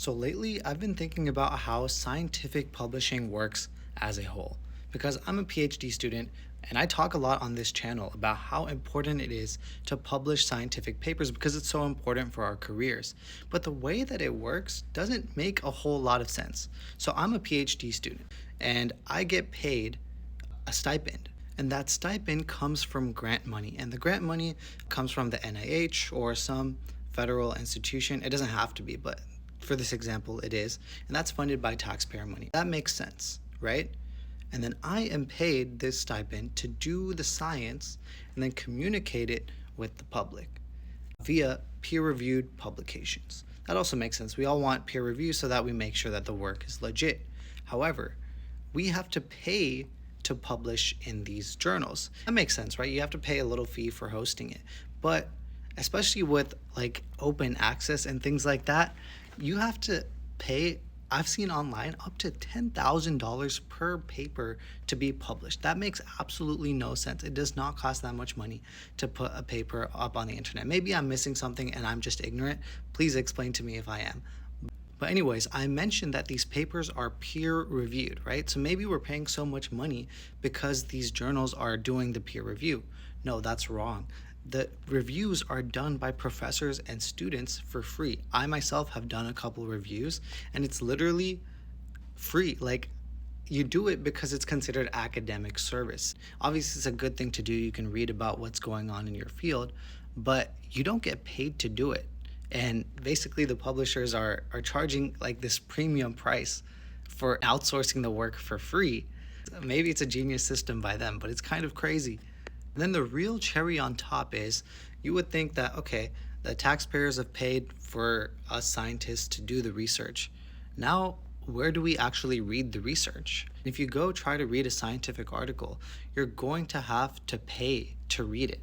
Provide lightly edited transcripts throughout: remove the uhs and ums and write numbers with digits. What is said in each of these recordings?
So lately, I've been thinking about how scientific publishing works as a whole. Because I'm a PhD student and I talk a lot on this channel about how important it is to publish scientific papers because it's so important for our careers. But the way that it works doesn't make a whole lot of sense. So I'm a PhD student and I get paid a stipend. And that stipend comes from grant money. And the grant money comes from the NIH or some federal institution. It doesn't have to be, but for this example, it is. And that's funded by taxpayer money. That makes sense, right? And then I am paid this stipend to do the science and then communicate it with the public via peer-reviewed publications. That also makes sense. We all want peer review so that we make sure that the work is legit. However, we have to pay to publish in these journals. That makes sense, right? You have to pay a little fee for hosting it. But especially with like open access and things like that, you have to pay. I've seen online up to $10,000 per paper to be published. That makes absolutely no sense. It does not cost that much money to put a paper up on the internet. Maybe I'm missing something and I'm just ignorant. Please explain to me if I am. But anyways, I mentioned that these papers are peer reviewed, right? So maybe we're paying so much money because these journals are doing the peer review. No, that's wrong. The reviews are done by professors and students for free. I myself have done a couple reviews and it's literally free. Like, you do it because it's considered academic service. Obviously, it's a good thing to do. You can read about what's going on in your field, but you don't get paid to do it. And basically, the publishers are charging like this premium price for outsourcing the work for free. Maybe it's a genius system by them, but it's kind of crazy. Then the real cherry on top is you would think that, okay, the taxpayers have paid for us scientists to do the research. Now, where do we actually read the research? If you go try to read a scientific article, you're going to have to pay to read it.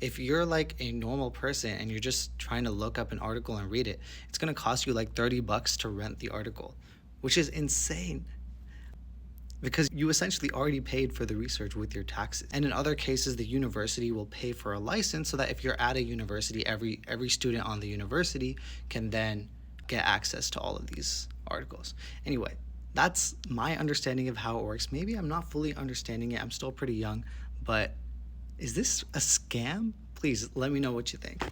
If you're like a normal person and you're just trying to look up an article and read it, it's going to cost you like $30 to rent the article, which is insane because you essentially already paid for the research with your taxes. And in other cases, the university will pay for a license so that if you're at a university, every student on the university can then get access to all of these articles. Anyway, that's my understanding of how it works. Maybe I'm not fully understanding it. I'm still pretty young, but is this a scam? Please let me know what you think.